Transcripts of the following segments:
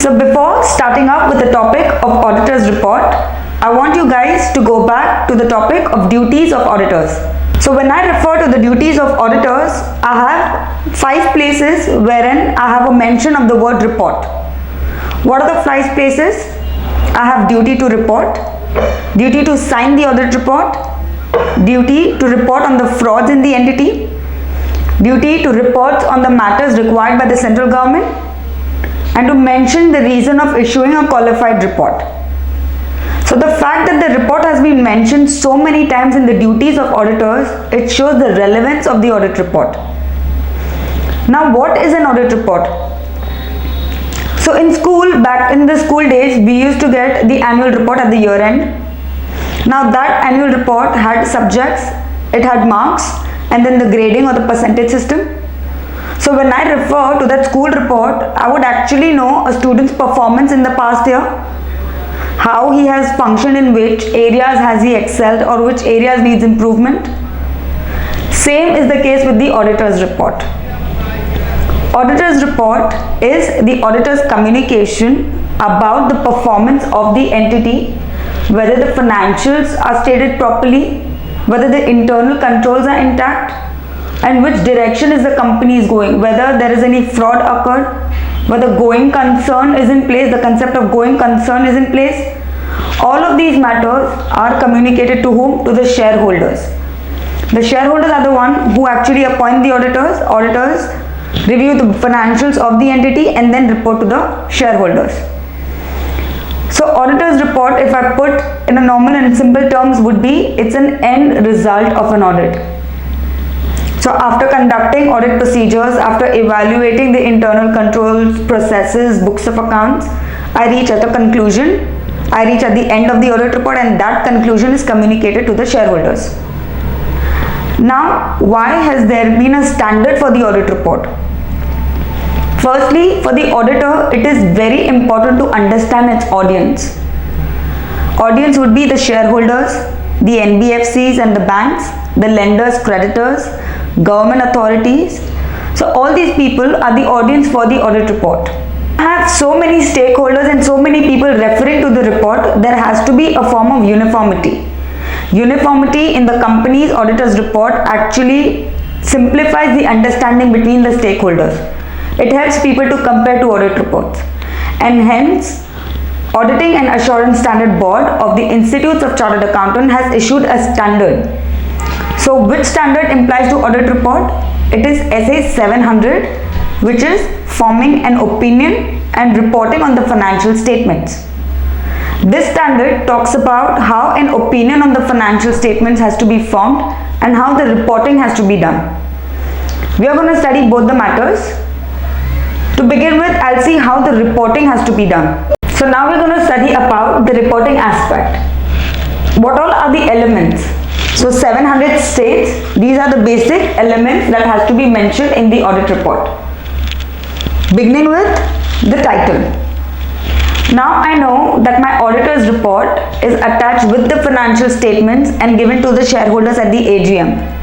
So before starting up with the topic of Auditor's Report, I want you guys to go back to the topic of duties of auditors. So when I refer to the duties of auditors, I have 5 places wherein I have a mention of the word report. What are the 5 places? I have duty to report, duty to sign the audit report, duty to report on the frauds in the entity, duty to report on the matters required by the central government, and to mention the reason of issuing a qualified report. So the fact that the report has been mentioned so many times in the duties of auditors, it shows the relevance of the audit report. Now what is an audit report? So in school, back in the school days, we used to get the annual report at the year end. Now that annual report had subjects, it had marks, and then the grading or the percentage system. So when I refer to that school report, I would actually know a student's performance in the past year, how he has functioned, in which areas has he excelled or which areas needs improvement. Same is the case with the auditor's report. Auditor's report is the auditor's communication about the performance of the entity, whether the financials are stated properly, whether the internal controls are intact, and which direction is the company is going, whether there is any fraud occurred, whether going concern is in place, the concept of going concern is in place. All of these matters are communicated to whom? To the shareholders. The shareholders are the one who actually appoint the auditors. Auditors review the financials of the entity and then report to the shareholders. So auditor's report, if I put in a normal and simple terms, would be it's an end result of an audit. So after conducting audit procedures, after evaluating the internal controls, processes, books of accounts, I reach at a conclusion. I reach at the end of the audit report, and that conclusion is communicated to the shareholders. Now, why has there been a standard for the audit report? Firstly, for the auditor, it is very important to understand its audience. Audience would be the shareholders, the NBFCs and the banks, the lenders, creditors, government authorities. So all these people are the audience for the audit report. I have so many stakeholders and so many people referring to the report, there has to be a form of uniformity. Uniformity in the company's auditor's report actually simplifies the understanding between the stakeholders. It helps people to compare two audit reports, and hence Auditing and Assurance Standard Board of the Institutes of Chartered Accountant has issued a standard. So which standard implies to audit report? It is SA 700, which is forming an opinion and reporting on the financial statements. This standard talks about how an opinion on the financial statements has to be formed and how the reporting has to be done. We are going to study both the matters. To begin with, I'll see how the reporting has to be done. So now we're going to study about the reporting aspect. What all are the elements? So 700 states, these are the basic elements that has to be mentioned in the audit report. Beginning with the title. Now I know that my auditor's report is attached with the financial statements and given to the shareholders at the AGM.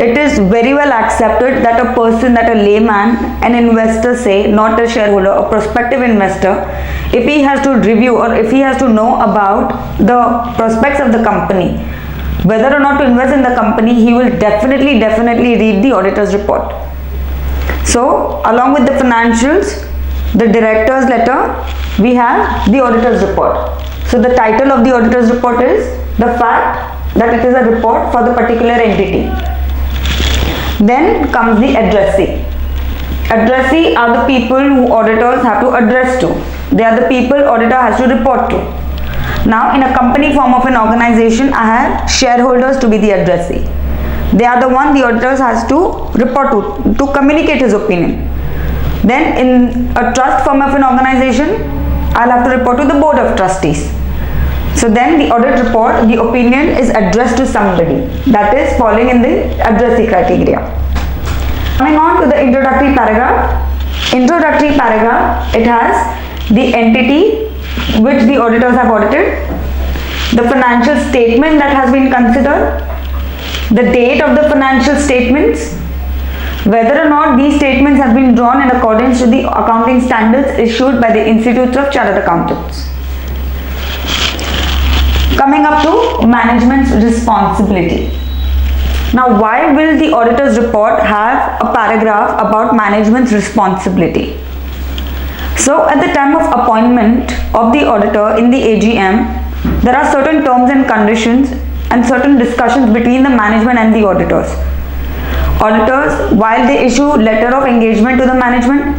It is very well accepted that a person, that a layman, an investor say, not a shareholder, a prospective investor, if he has to review or if he has to know about the prospects of the company, whether or not to invest in the company, he will definitely read the auditor's report. So along with the financials, the director's letter, we have the auditor's report. So the title of the auditor's report is the fact that it is a report for the particular entity. Then comes the addressee. Addressee are the people who auditors have to address to. They are the people auditor has to report to. Now in a company form of an organization, I have shareholders to be the addressee. They are the one the auditors has to report to communicate his opinion. Then in a trust form of an organization, I'll have to report to the board of trustees. So then the audit report, the opinion is addressed to somebody, that is falling in the addressee criteria. Coming on to the introductory paragraph. Introductory paragraph, it has the entity which the auditors have audited, the financial statement that has been considered, the date of the financial statements, whether or not these statements have been drawn in accordance to the accounting standards issued by the Institutes of Chartered Accountants. Coming up to management's responsibility. Now, why will the auditor's report have a paragraph about management's responsibility? So, at the time of appointment of the auditor in the AGM, there are certain terms and conditions and certain discussions between the management and the auditors. Auditors, while they issue letter of engagement to the management,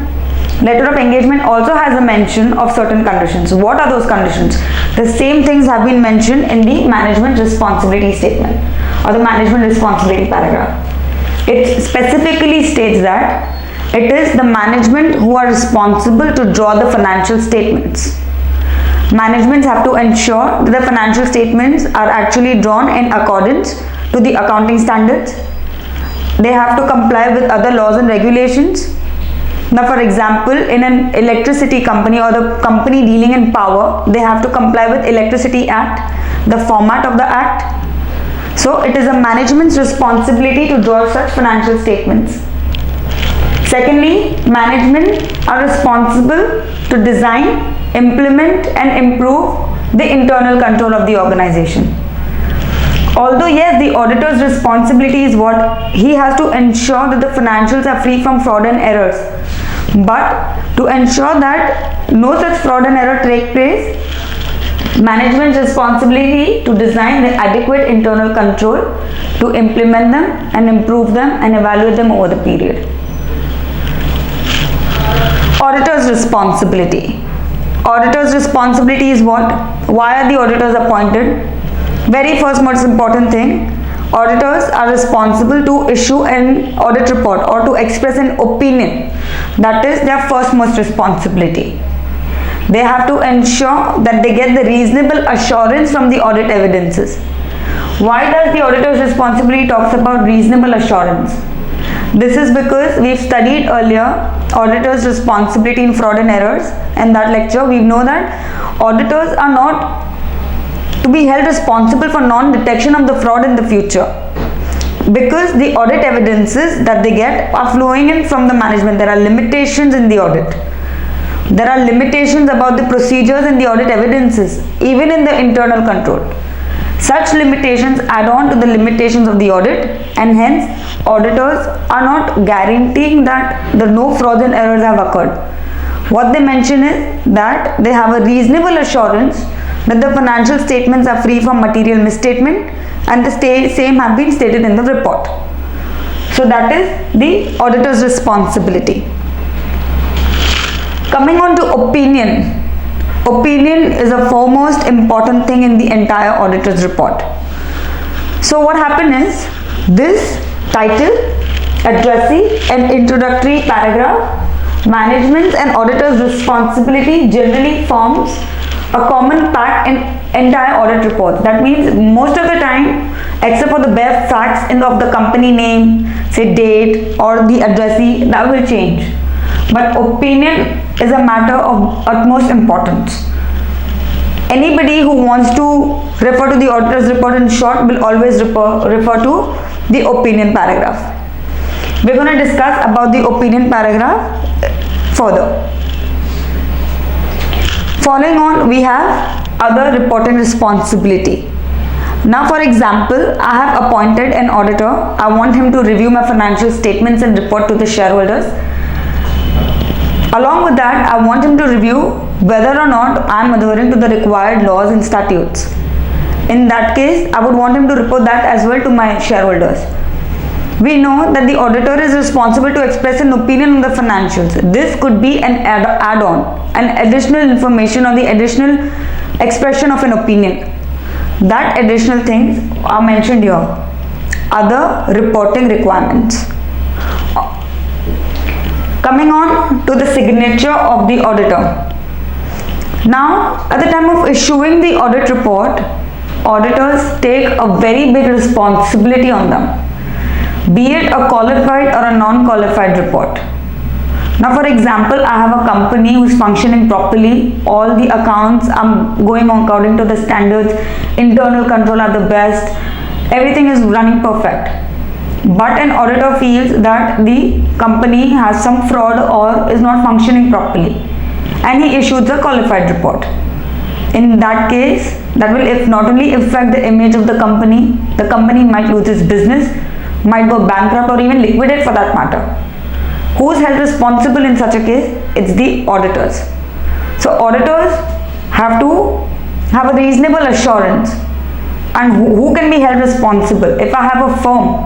letter of engagement also has a mention of certain conditions. What are those conditions? The same things have been mentioned in the management responsibility statement or the management responsibility paragraph. It specifically states that it is the management who are responsible to draw the financial statements. Managements have to ensure that the financial statements are actually drawn in accordance to the accounting standards. They have to comply with other laws and regulations. Now, for example, in an electricity company or the company dealing in power, they have to comply with Electricity Act, the format of the act. So, it is a management's responsibility to draw such financial statements. Secondly, management are responsible to design, implement and improve the internal control of the organization. Although yes, the auditor's responsibility is what he has to ensure that the financials are free from fraud and errors. But to ensure that no such fraud and error take place, management's responsibility to design the adequate internal control, to implement them and improve them and evaluate them over the period. Auditor's responsibility. Auditor's responsibility is what? Why are the auditors appointed? Very first most important thing, auditors are responsible to issue an audit report or to express an opinion. That is their first most responsibility. They have to ensure that they get the reasonable assurance from the audit evidences. Why does the auditor's responsibility talks about reasonable assurance? This is because we've studied earlier auditor's responsibility in fraud and errors. In that lecture, we know that auditors are not to be held responsible for non-detection of the fraud in the future, because the audit evidences that they get are flowing in from the management. There are limitations in the audit. There are limitations about the procedures in the audit evidences, even in the internal control. Such limitations add on to the limitations of the audit, and hence auditors are not guaranteeing that no frauds and errors have occurred. What they mention is that they have a reasonable assurance that the financial statements are free from material misstatement and the same have been stated in the report. So that is the auditor's responsibility. Coming on to opinion. Opinion is a foremost important thing in the entire auditor's report. So what happened is, this title, addressee and introductory paragraph, management and auditor's responsibility generally forms a common pack in entire audit reports. That means most of the time, except for the bare facts of the company name, say date or the addressee, that will change. But opinion is a matter of utmost importance. Anybody who wants to refer to the auditor's report in short will always refer to the opinion paragraph. We're going to discuss about the opinion paragraph further. Following on, we have other reporting responsibility. Now, for example, I have appointed an auditor. I want him to review my financial statements and report to the shareholders. Along with that, I want him to review whether or not I am adhering to the required laws and statutes. In that case, I would want him to report that as well to my shareholders. We know that the auditor is responsible to express an opinion on the financials. This could be an add-on, an additional information or the additional expression of an opinion. That additional things are mentioned here. Other reporting requirements. Coming on to the signature of the auditor. Now, at the time of issuing the audit report, auditors take a very big responsibility on them, be it a qualified or a non-qualified report. Now, for example, I have a company who is functioning properly, all the accounts are going on according to the standards, internal control are the best, everything is running perfect. but an auditor feels that the company has some fraud or is not functioning properly, and he issues a qualified report. In that case, that will if not only affect the image of the company might lose its business, might go bankrupt or even liquidate for that matter. Who is held responsible in such a case? It's the auditors. So auditors have to have a reasonable assurance. And who can be held responsible? If I have a firm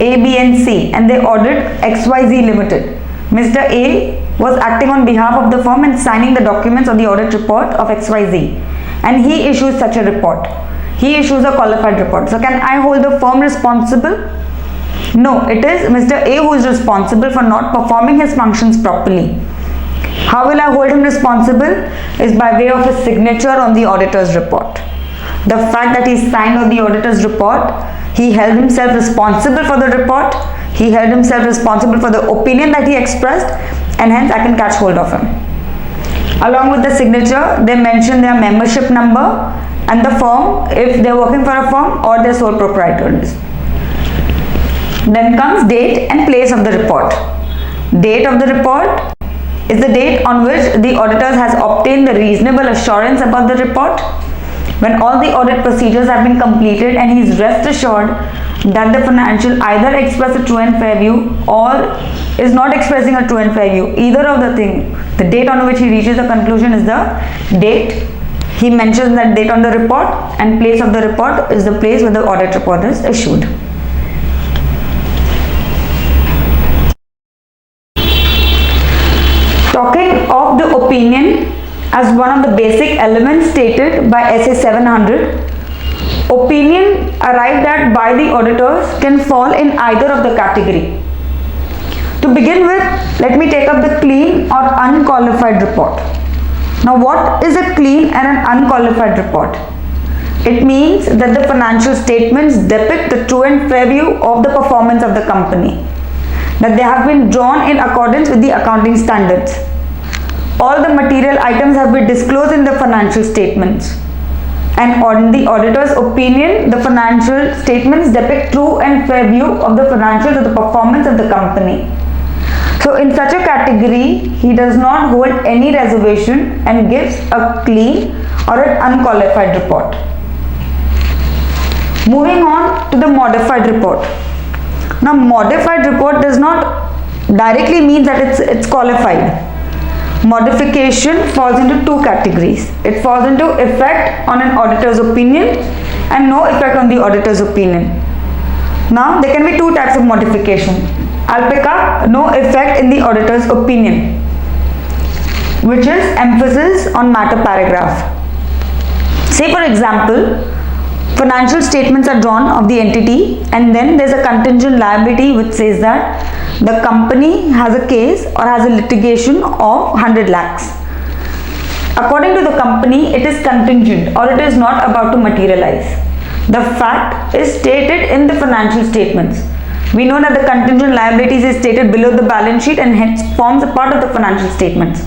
A, B and C and they audit XYZ Limited, Mr. A was acting on behalf of the firm and signing the documents on the audit report of XYZ, and he issues such a report. He issues a qualified report. So can I hold the firm responsible? No, it is Mr. A who is responsible for not performing his functions properly. How will I hold him responsible? Is by way of his signature on the auditor's report. The fact that he signed on the auditor's report, he held himself responsible for the report, he held himself responsible for the opinion that he expressed, and hence I can catch hold of him. Along with the signature, they mention their membership number and the firm, if they are working for a firm, or their sole proprietors. Then comes date and place of the report. Date of the report is the date on which the auditors has obtained the reasonable assurance about the report, when all the audit procedures have been completed and he is rest assured that the financial either express a true and fair view or is not expressing a true and fair view. Either of the thing, the date on which he reaches a conclusion is the date. He mentions that date on the report, and place of the report is the place where the audit report is issued. Talking of the opinion as one of the basic elements stated by SA 700, opinion arrived at by the auditors can fall in either of the category. To begin with, let me take up the clean or unqualified report. Now, what is a clean and an unqualified report? It means that the financial statements depict the true and fair view of the performance of the company, that they have been drawn in accordance with the accounting standards. All the material items have been disclosed in the financial statements, and on the auditor's opinion, the financial statements depict true and fair view of the financials of the performance of the company. So in such a category, he does not hold any reservation and gives a clean or an unqualified report. Moving on to the modified report. Now, modified report does not directly mean that it's qualified. Modification falls into two categories. It falls into effect on an auditor's opinion and no effect on the auditor's opinion. Now, there can be two types of modification. I'll pick up no effect in the auditor's opinion, which is emphasis on matter paragraph. Say for example, financial statements are drawn of the entity, and then there's a contingent liability which says that the company has a case or has a litigation of 100 lakhs. According to the company, it is contingent or it is not about to materialize. The fact is stated in the financial statements. We know that the contingent liabilities is stated below the balance sheet and hence forms a part of the financial statements.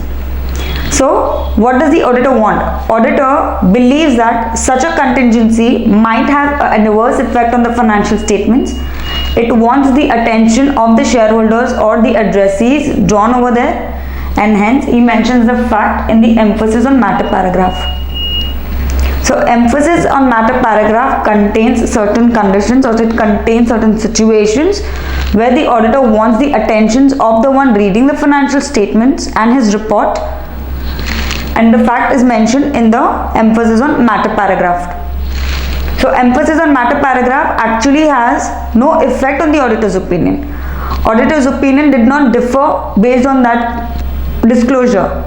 So, what does the auditor want? Auditor believes that such a contingency might have an adverse effect on the financial statements. It wants the attention of the shareholders or the addressees drawn over there, and hence he mentions the fact in the emphasis on matter paragraph. So, emphasis on matter paragraph contains certain conditions or it contains certain situations where the auditor wants the attentions of the one reading the financial statements and his report, and the fact is mentioned in the emphasis on matter paragraph. So, emphasis on matter paragraph actually has no effect on the auditor's opinion. Auditor's opinion did not differ based on that disclosure.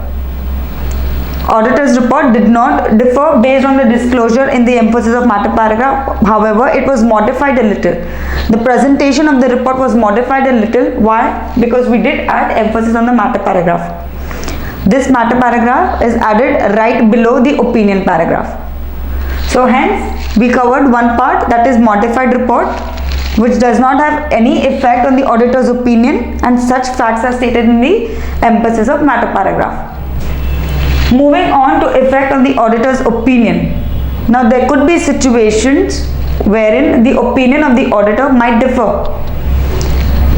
Auditor's report did not differ based on the disclosure in the emphasis of matter paragraph. However, it was modified a little. The presentation of the report was modified a little. Why? Because we did add emphasis on the matter paragraph. This matter paragraph is added right below the opinion paragraph. So hence, we covered one part, that is modified report, which does not have any effect on the auditor's opinion, and such facts are stated in the emphasis of matter paragraph. Moving on to effect on the auditor's opinion. Now, there could be situations wherein the opinion of the auditor might differ.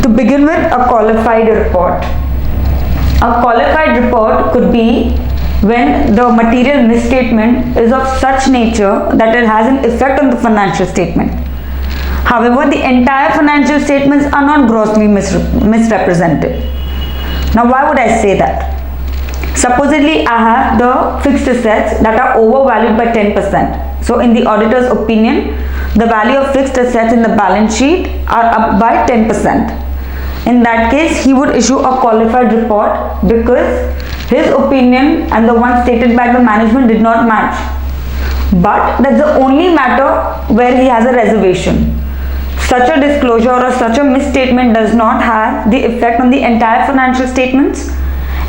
To begin with, a qualified report. A qualified report could be when the material misstatement is of such nature that it has an effect on the financial statement. However, the entire financial statements are not grossly misrepresented. Now, why would I say that? Supposedly, I have the fixed assets that are overvalued by 10%. So, in the auditor's opinion, the value of fixed assets in the balance sheet are up by 10%. In that case, he would issue a qualified report because his opinion and the one stated by the management did not match. But that's the only matter where he has a reservation. Such a disclosure or such a misstatement does not have the effect on the entire financial statements,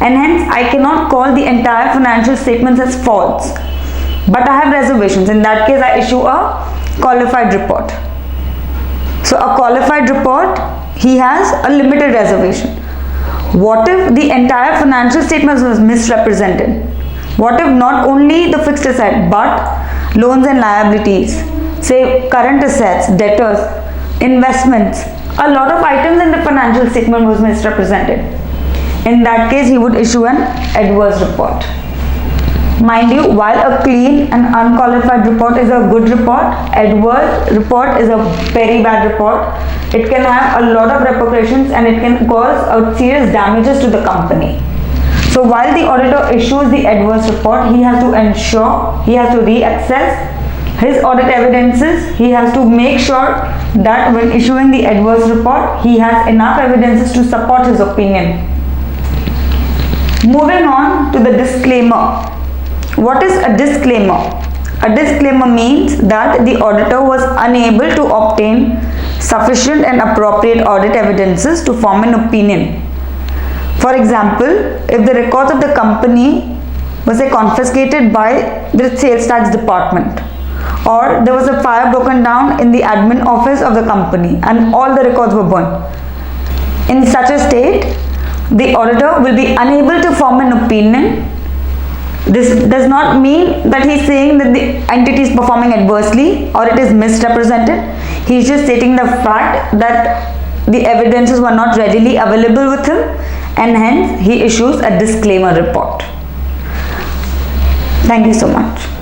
and hence I cannot call the entire financial statements as false. But I have reservations. In that case, I issue a qualified report. So a qualified report, he has a limited reservation. What if the entire financial statement was misrepresented? What if not only the fixed asset but loans and liabilities, say current assets, debtors, investments, a lot of items in the financial statement was misrepresented? In that case, he would issue an adverse report. Mind you, while a clean and unqualified report is a good report, adverse report is a very bad report. It can have a lot of repercussions and it can cause serious damages to the company. So while the auditor issues the adverse report, he has to ensure, he has to reassess his audit evidences. He has to make sure that when issuing the adverse report, he has enough evidences to support his opinion. Moving on to the disclaimer. What is a disclaimer? A disclaimer means that the auditor was unable to obtain sufficient and appropriate audit evidences to form an opinion. For example, if the records of the company was confiscated by the sales tax department, or there was a fire broken down in the admin office of the company and all the records were burned. In such a state, the auditor will be unable to form an opinion. This does not mean that he is saying that the entity is performing adversely or it is misrepresented. He is just stating the fact that the evidences were not readily available with him, and hence he issues a disclaimer report. Thank you so much.